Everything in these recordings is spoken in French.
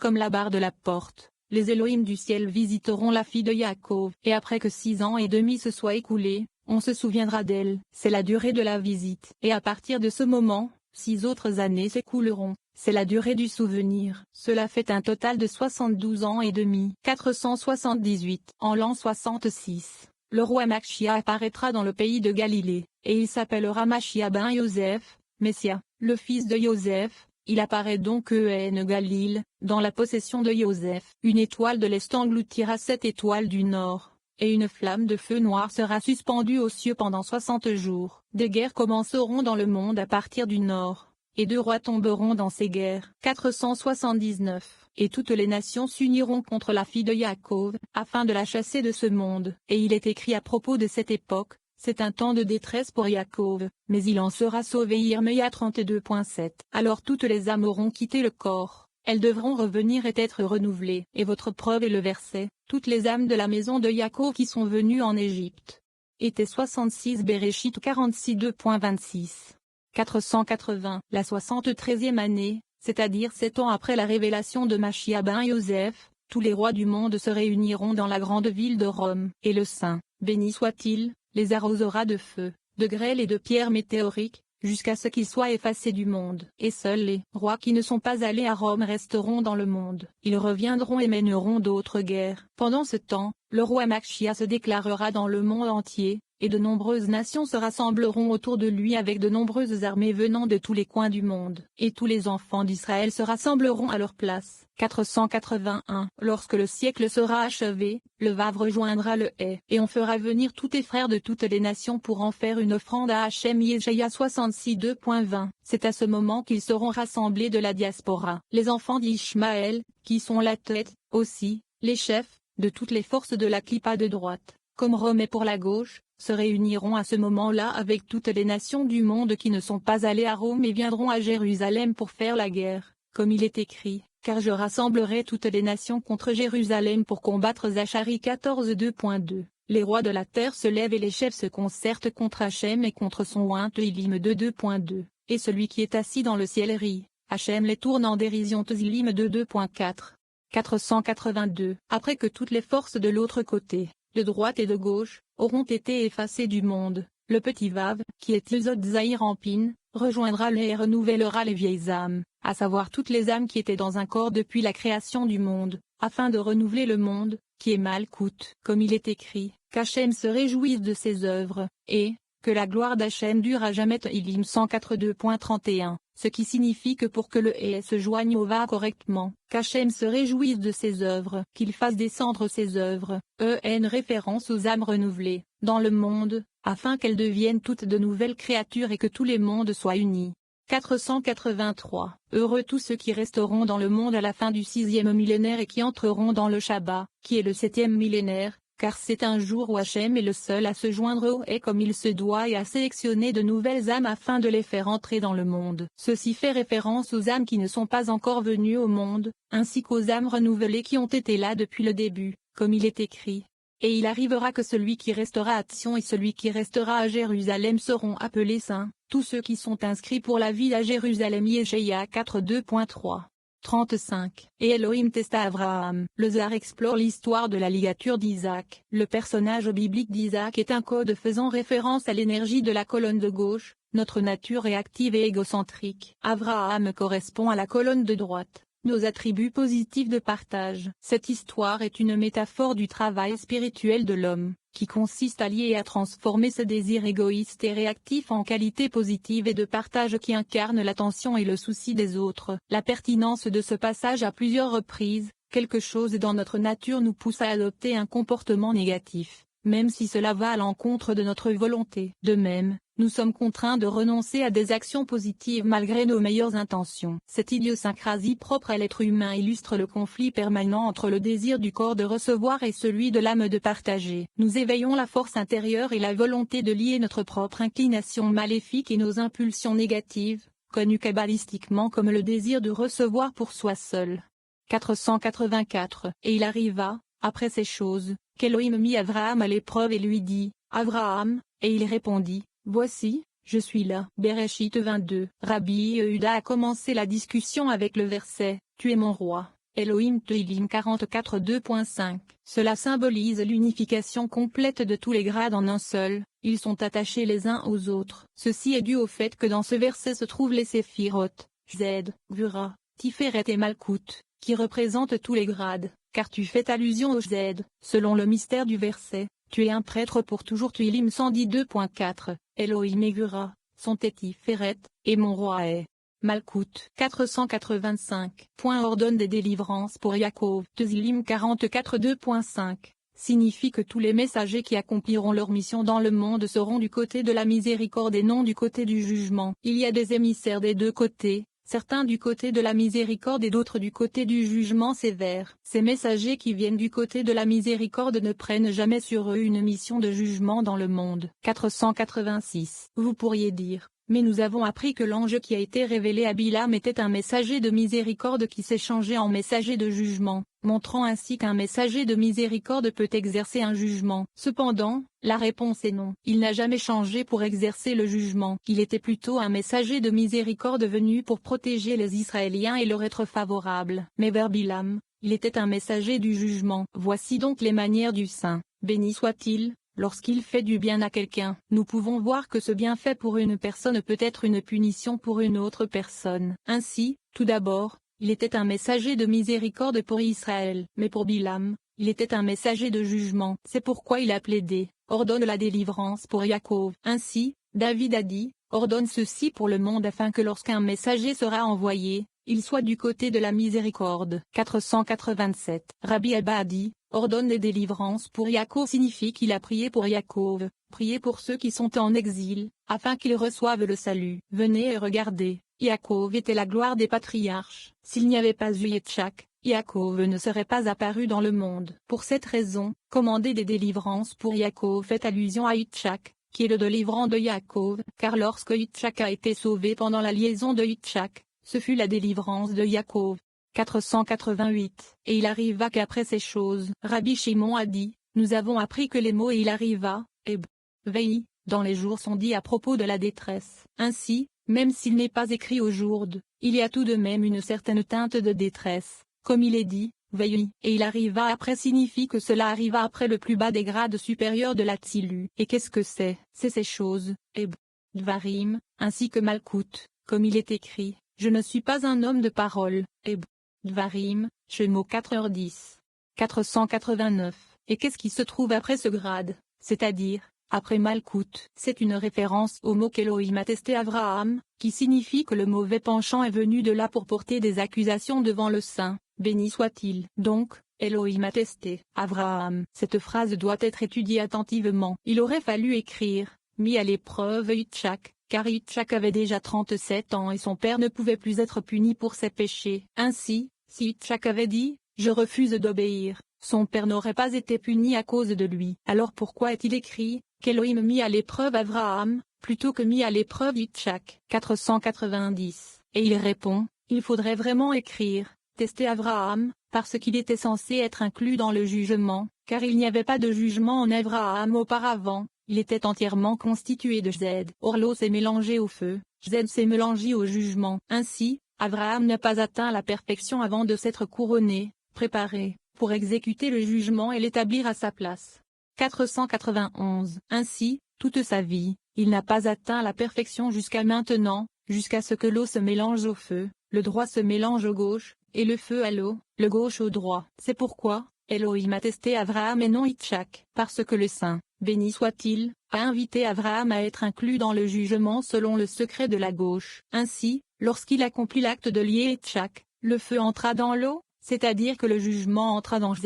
comme la barre de la porte. Les Elohim du ciel visiteront la fille de Yaakov, et après que 6 ans et demi se soient écoulés, on se souviendra d'elle. C'est la durée de la visite. Et à partir de ce moment, 6 autres années s'écouleront. C'est la durée du souvenir. Cela fait un total de 72 ans et demi. 478. En l'an 66, le roi Machia apparaîtra dans le pays de Galilée, et il s'appellera Machia ben Yosef, Messia, le fils de Joseph. Il apparaît donc en Galil, dans la possession de Joseph. Une étoile de l'Est engloutira 7 étoiles du Nord, et une flamme de feu noir sera suspendue aux cieux pendant 60 jours. Des guerres commenceront dans le monde à partir du Nord, et 2 rois tomberont dans ces guerres. 479. Et toutes les nations s'uniront contre la fille de Yaakov, afin de la chasser de ce monde. Et il est écrit à propos de cette époque: c'est un temps de détresse pour Yaakov, mais il en sera sauvé. Yeremia 32.7. Alors toutes les âmes auront quitté le corps, elles devront revenir et être renouvelées. Et votre preuve est le verset: toutes les âmes de la maison de Yaakov qui sont venues en Égypte. Étaient 66. Béréchit 46.2.26. 480. La 73e année, c'est-à-dire 7 ans après la révélation de Machia ben Yosef, tous les rois du monde se réuniront dans la grande ville de Rome. Et le Saint, béni soit-il, les arrosera de feu, de grêle et de pierres météoriques, jusqu'à ce qu'ils soient effacés du monde. Et seuls les rois qui ne sont pas allés à Rome resteront dans le monde. Ils reviendront et mèneront d'autres guerres. Pendant ce temps, le roi Machia se déclarera dans le monde entier, et de nombreuses nations se rassembleront autour de lui avec de nombreuses armées venant de tous les coins du monde. Et tous les enfants d'Israël se rassembleront à leur place. 481. Lorsque le siècle sera achevé, le Vav rejoindra le Hé, et on fera venir tous tes frères de toutes les nations pour en faire une offrande à Hachem. Yeshaïa 66.2.20. C'est à ce moment qu'ils seront rassemblés de la diaspora. Les enfants d'Ishmaël, qui sont la tête, aussi, les chefs, de toutes les forces de la Klippa de droite, comme Rome est pour la gauche, se réuniront à ce moment-là avec toutes les nations du monde qui ne sont pas allées à Rome et viendront à Jérusalem pour faire la guerre, comme il est écrit: car je rassemblerai toutes les nations contre Jérusalem pour combattre Zacharie 14.2.2. Les rois de la terre se lèvent et les chefs se concertent contre Hachem et contre son oint. Teilim 2.2. Et celui qui est assis dans le ciel rit, Hachem les tourne en dérision. Teilim 2.4. 482. Après que toutes les forces de l'autre côté, de droite et de gauche, auront été effacées du monde, le petit Vav, qui est Yesod Zahir Ampin, rejoindra et renouvellera les vieilles âmes, à savoir toutes les âmes qui étaient dans un corps depuis la création du monde, afin de renouveler le monde, qui est Malkout, comme il est écrit, qu'Hachem se réjouisse de ses œuvres, et que la gloire d'Hachem dure à jamais. Teilim 104.2.31, ce qui signifie que pour que le Hé se joigne au Va correctement, qu'Hachem se réjouisse de ses œuvres, qu'il fasse descendre ses œuvres, référence aux âmes renouvelées, dans le monde, afin qu'elles deviennent toutes de nouvelles créatures et que tous les mondes soient unis. 483. Heureux tous ceux qui resteront dans le monde à la fin du 6e millénaire et qui entreront dans le Shabbat, qui est le 7e millénaire, car c'est un jour où Hachem est le seul à se joindre au Hé comme il se doit et à sélectionner de nouvelles âmes afin de les faire entrer dans le monde. Ceci fait référence aux âmes qui ne sont pas encore venues au monde, ainsi qu'aux âmes renouvelées qui ont été là depuis le début, comme il est écrit. Et il arrivera que celui qui restera à Sion et celui qui restera à Jérusalem seront appelés saints, tous ceux qui sont inscrits pour la vie à Jérusalem. Yeshaïa 4.2.3. 35. Et Elohim testa Abraham. Le Zohar explore l'histoire de la ligature d'Isaac. Le personnage biblique d'Isaac est un code faisant référence à l'énergie de la colonne de gauche. Notre nature est active et égocentrique. Abraham correspond à la colonne de droite. Nos attributs positifs de partage. Cette histoire est une métaphore du travail spirituel de l'homme, qui consiste à lier et à transformer ce désir égoïste et réactif en qualité positive et de partage qui incarne l'attention et le souci des autres. La pertinence de ce passage à plusieurs reprises, quelque chose dans notre nature nous pousse à adopter un comportement négatif, même si cela va à l'encontre de notre volonté. De même, nous sommes contraints de renoncer à des actions positives malgré nos meilleures intentions. Cette idiosyncrasie propre à l'être humain illustre le conflit permanent entre le désir du corps de recevoir et celui de l'âme de partager. Nous éveillons la force intérieure et la volonté de lier notre propre inclination maléfique et nos impulsions négatives, connues kabbalistiquement comme le désir de recevoir pour soi seul. 484. Et il arriva, après ces choses, qu'Elohim mit Abraham à l'épreuve et lui dit, Abraham, et il répondit, Voici, je suis là. Béréchit 22. Rabbi Yehuda a commencé la discussion avec le verset, Tu es mon roi. Elohim Tehillim 44 2.5. Cela symbolise l'unification complète de tous les grades en un seul, ils sont attachés les uns aux autres. Ceci est dû au fait que dans ce verset se trouvent les séphiroth, Z, Gvura, Tiferet et Malkout, qui représentent tous les grades, car tu fais allusion au Z, selon le mystère du verset, tu es un prêtre pour toujours. Tehillim 112.4, Elohim et Gvura, sont Tiferet, et mon roi est Malkout 485. Ordonne des délivrances pour Yaakov. Tehillim 44 2.5. Signifie que tous les messagers qui accompliront leur mission dans le monde seront du côté de la miséricorde et non du côté du jugement. Il y a des émissaires des deux côtés, certains du côté de la miséricorde et d'autres du côté du jugement sévère. Ces messagers qui viennent du côté de la miséricorde ne prennent jamais sur eux une mission de jugement dans le monde. 486. Vous pourriez dire: mais nous avons appris que l'ange qui a été révélé à Bilam était un messager de miséricorde qui s'est changé en messager de jugement, montrant ainsi qu'un messager de miséricorde peut exercer un jugement. Cependant, la réponse est non. Il n'a jamais changé pour exercer le jugement. Il était plutôt un messager de miséricorde venu pour protéger les Israéliens et leur être favorable. Mais vers Bilam, il était un messager du jugement. Voici donc les manières du saint, béni soit-il. Lorsqu'il fait du bien à quelqu'un, nous pouvons voir que ce bienfait pour une personne peut être une punition pour une autre personne. Ainsi, tout d'abord, il était un messager de miséricorde pour Israël. Mais pour Bilam, il était un messager de jugement. C'est pourquoi il a plaidé: ordonne la délivrance pour Yaakov. Ainsi, David a dit: ordonne ceci pour le monde afin que lorsqu'un messager sera envoyé, il soit du côté de la miséricorde. 487. Rabbi Abba a dit: ordonne des délivrances pour Yaakov signifie qu'il a prié pour Yaakov, prié pour ceux qui sont en exil, afin qu'ils reçoivent le salut. Venez et regardez, Yaakov était la gloire des patriarches. S'il n'y avait pas eu Yitzhak, Yaakov ne serait pas apparu dans le monde. Pour cette raison, commander des délivrances pour Yaakov fait allusion à Yitzhak, qui est le délivrant de Yaakov, car lorsque Yitzhak a été sauvé pendant la liaison de Yitzhak, ce fut la délivrance de Yaakov. 488. Et il arriva qu'après ces choses, Rabbi Shimon a dit: nous avons appris que les mots et il arriva, et Vei, dans les jours sont dits à propos de la détresse. Ainsi, même s'il n'est pas écrit au jour de, il y a tout de même une certaine teinte de détresse, comme il est dit, Vei, et il arriva après signifie que cela arriva après le plus bas des grades supérieurs de la Tzilu. Et qu'est-ce que c'est? C'est ces choses, et Dvarim, ainsi que Malkout, comme il est écrit: je ne suis pas un homme de parole, et Dvarim, Shemo 4h10. 489. Et qu'est-ce qui se trouve après ce grade, c'est-à-dire, après Malkout? C'est une référence au mot qu'Elohim a testé Avraham, qui signifie que le mauvais penchant est venu de là pour porter des accusations devant le Saint, béni soit-il. Donc, Elohim a testé Avraham. Cette phrase doit être étudiée attentivement. Il aurait fallu écrire, mis à l'épreuve Yitzhak, car Yitzhak avait déjà 37 ans et son père ne pouvait plus être puni pour ses péchés. Ainsi, si Yitzhak avait dit: je refuse d'obéir, son père n'aurait pas été puni à cause de lui. Alors pourquoi est-il écrit qu'Elohim mit à l'épreuve Avraham, plutôt que mit à l'épreuve Yitzhak? 490. Et il répond: il faudrait vraiment écrire tester Avraham, parce qu'il était censé être inclus dans le jugement, car il n'y avait pas de jugement en Avraham auparavant. Il était entièrement constitué de Z. Or l'eau s'est mélangée au feu, Z s'est mélangé au jugement. Ainsi, Abraham n'a pas atteint la perfection avant de s'être couronné, préparé, pour exécuter le jugement et l'établir à sa place. 491. Ainsi, toute sa vie, il n'a pas atteint la perfection jusqu'à maintenant, jusqu'à ce que l'eau se mélange au feu, le droit se mélange au gauche, et le feu à l'eau, le gauche au droit. C'est pourquoi Elohim a testé Avraham et non Yitzhak, parce que le Saint, béni soit-il, a invité Avraham à être inclus dans le jugement selon le secret de la gauche. Ainsi, lorsqu'il accomplit l'acte de lier Yitzhak, le feu entra dans l'eau, c'est-à-dire que le jugement entra dans Z,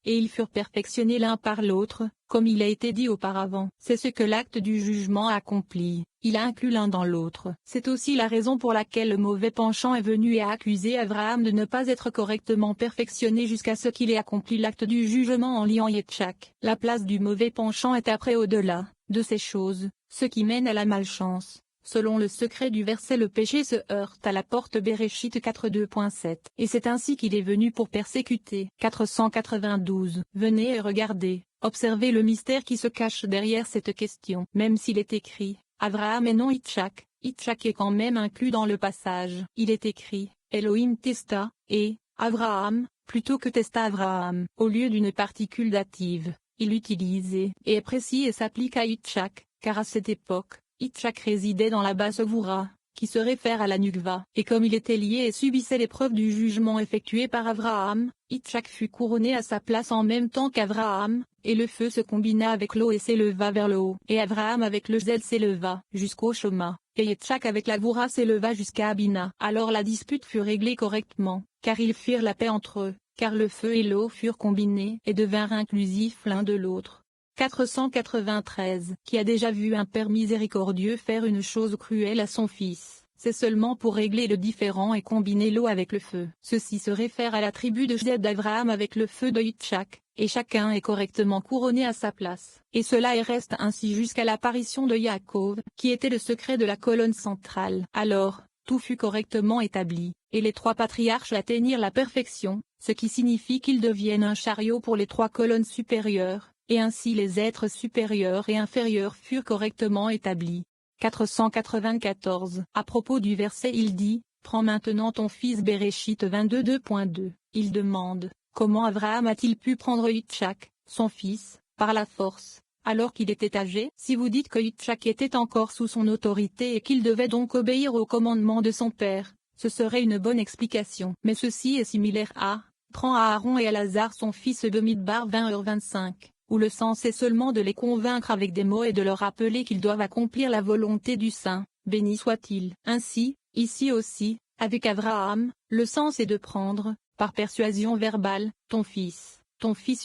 et ils furent perfectionnés l'un par l'autre, comme il a été dit auparavant. C'est ce que l'acte du jugement a accompli, il a inclus l'un dans l'autre. C'est aussi la raison pour laquelle le mauvais penchant est venu et a accusé Avraham de ne pas être correctement perfectionné jusqu'à ce qu'il ait accompli l'acte du jugement en liant Yitzhak. La place du mauvais penchant est après au-delà de ces choses, ce qui mène à la malchance. Selon le secret du verset, le péché se heurte à la porte. Bereshit 4.2.7. Et c'est ainsi qu'il est venu pour persécuter. 492. Venez et regardez, observez le mystère qui se cache derrière cette question. Même s'il est écrit Avraham et non Yitzhak, Yitzhak est quand même inclus dans le passage. Il est écrit Elohim testa, et Avraham, plutôt que testa Avraham. Au lieu d'une particule dative, il utilisait et est précis et s'applique à Yitzhak, car à cette époque, Yitzhak résidait dans la basse Gvoura, qui se réfère à la Nukva. Et comme il était lié et subissait l'épreuve du jugement effectué par Avraham, Yitzhak fut couronné à sa place en même temps qu'Avraham, et le feu se combina avec l'eau et s'éleva vers le haut. Et Avraham avec le Z s'éleva jusqu'au Shoma, et Yitzhak avec la Gvoura s'éleva jusqu'à Abina. Alors la dispute fut réglée correctement, car ils firent la paix entre eux, car le feu et l'eau furent combinés et devinrent inclusifs l'un de l'autre. 493. Qui a déjà vu un père miséricordieux faire une chose cruelle à son fils? C'est seulement pour régler le différend et combiner l'eau avec le feu. Ceci se réfère à la tribu de Zed d'Avraham avec le feu de Yitzhak, et chacun est correctement couronné à sa place. Et cela et reste ainsi jusqu'à l'apparition de Yaakov, qui était le secret de la colonne centrale. Alors, tout fut correctement établi, et les trois patriarches atteignirent la perfection, ce qui signifie qu'ils deviennent un chariot pour les trois colonnes supérieures. Et ainsi les êtres supérieurs et inférieurs furent correctement établis. 494. À propos du verset il dit, « Prends maintenant ton fils Béréchit 22:2.2. Il demande, comment Avraham a-t-il pu prendre Yitzhak, son fils, par la force, alors qu'il était âgé? Si vous dites que Yitzhak était encore sous son autorité et qu'il devait donc obéir au commandement de son père, ce serait une bonne explication. Mais ceci est similaire à, prends Aaron et Alazar son fils de Midbar 20h25. Où le sens est seulement de les convaincre avec des mots et de leur rappeler qu'ils doivent accomplir la volonté du Saint, béni soit-il. Ainsi, ici aussi, avec Avraham, le sens est de prendre, par persuasion verbale, ton fils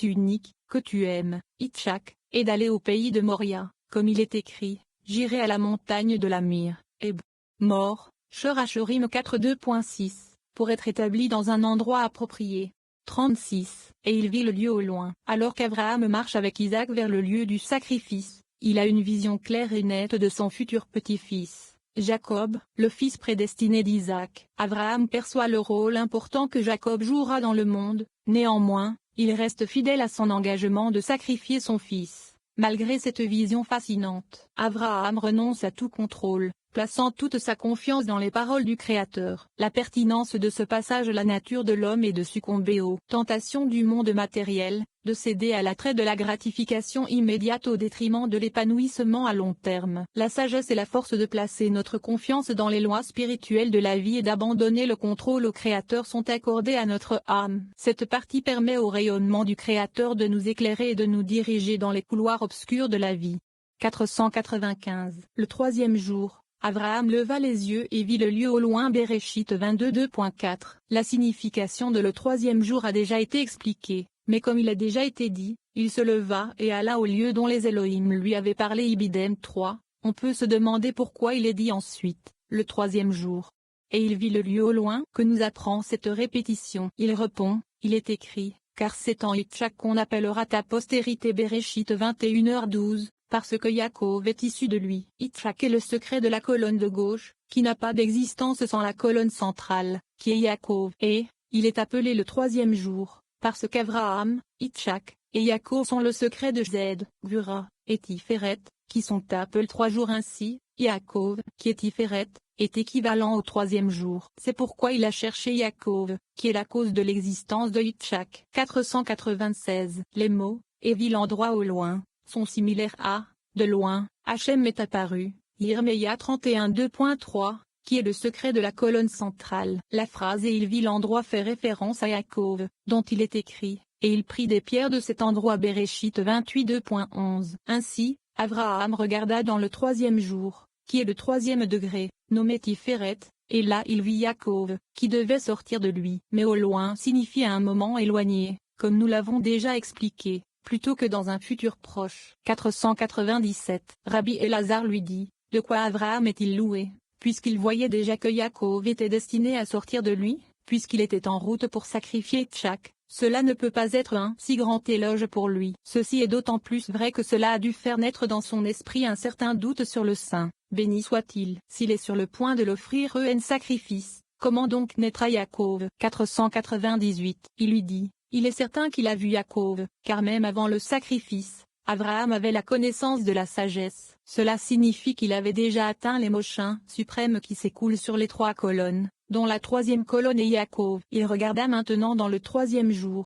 unique, que tu aimes, Yitzhak, et d'aller au pays de Moria, comme il est écrit, j'irai à la montagne de la mire, et mort, Shor Hashorim 4:2.6, pour être établi dans un endroit approprié. 36. Et il vit le lieu au loin. Alors qu'Avraham marche avec Isaac vers le lieu du sacrifice, il a une vision claire et nette de son futur petit-fils, Jacob, le fils prédestiné d'Isaac. Avraham perçoit le rôle important que Jacob jouera dans le monde, néanmoins, il reste fidèle à son engagement de sacrifier son fils. Malgré cette vision fascinante, Avraham renonce à tout contrôle, plaçant toute sa confiance dans les paroles du Créateur. La pertinence de ce passage. La nature de l'homme est de succomber aux tentations du monde matériel, de céder à l'attrait de la gratification immédiate au détriment de l'épanouissement à long terme. La sagesse et la force de placer notre confiance dans les lois spirituelles de la vie et d'abandonner le contrôle au Créateur sont accordées à notre âme. Cette partie permet au rayonnement du Créateur de nous éclairer et de nous diriger dans les couloirs obscurs de la vie. 495. Le troisième jour, Avraham leva les yeux et vit le lieu au loin. Béréchit 22:2.4. La signification de le troisième jour a déjà été expliquée, mais comme il a déjà été dit, il se leva et alla au lieu dont les Elohim lui avaient parlé. Ibidem 3. On peut se demander pourquoi il est dit ensuite, le troisième jour. Et il vit le lieu au loin. Que nous apprend cette répétition? Il répond, il est écrit, car c'est en Yitzhak qu'on appellera ta postérité. Béréchit 21h12. Parce que Yaakov est issu de lui. Yitzhak est le secret de la colonne de gauche, qui n'a pas d'existence sans la colonne centrale, qui est Yaakov. Et, il est appelé le troisième jour, parce qu'Avraham, Yitzhak, et Yaakov sont le secret de Zed, Gvura, et Tiferet, qui sont appelés 3 jours ainsi. Yaakov, qui est Tiferet, est équivalent au troisième jour. C'est pourquoi il a cherché Yaakov, qui est la cause de l'existence de Yitzhak. 496. Les mots, et vit l'endroit au loin, sont similaires à, de loin, Hachem est apparu, Yirmeya 31:2.3, qui est le secret de la colonne centrale. La phrase et il vit l'endroit fait référence à Yaakov, dont il est écrit, et il prit des pierres de cet endroit. Béréchit 28:2.11. Ainsi, Avraham regarda dans le troisième jour, qui est le troisième degré, nommé Tiferet, et là il vit Yaakov, qui devait sortir de lui. Mais au loin signifie à un moment éloigné, comme nous l'avons déjà expliqué, plutôt que dans un futur proche. 497. Rabbi Elazar lui dit, de quoi Avraham est-il loué, puisqu'il voyait déjà que Yaakov était destiné à sortir de lui, puisqu'il était en route pour sacrifier Yitzhak, cela ne peut pas être un si grand éloge pour lui. Ceci est d'autant plus vrai que cela a dû faire naître dans son esprit un certain doute sur le Saint, béni soit-il. S'il est sur le point de l'offrir un sacrifice, comment donc naîtra Yaakov? 498. Il lui dit, il est certain qu'il a vu Yaakov, car même avant le sacrifice, Avraham avait la connaissance de la sagesse. Cela signifie qu'il avait déjà atteint les mochins suprêmes qui s'écoulent sur les 3 colonnes, dont la troisième colonne est Yaakov. Il regarda maintenant dans le troisième jour,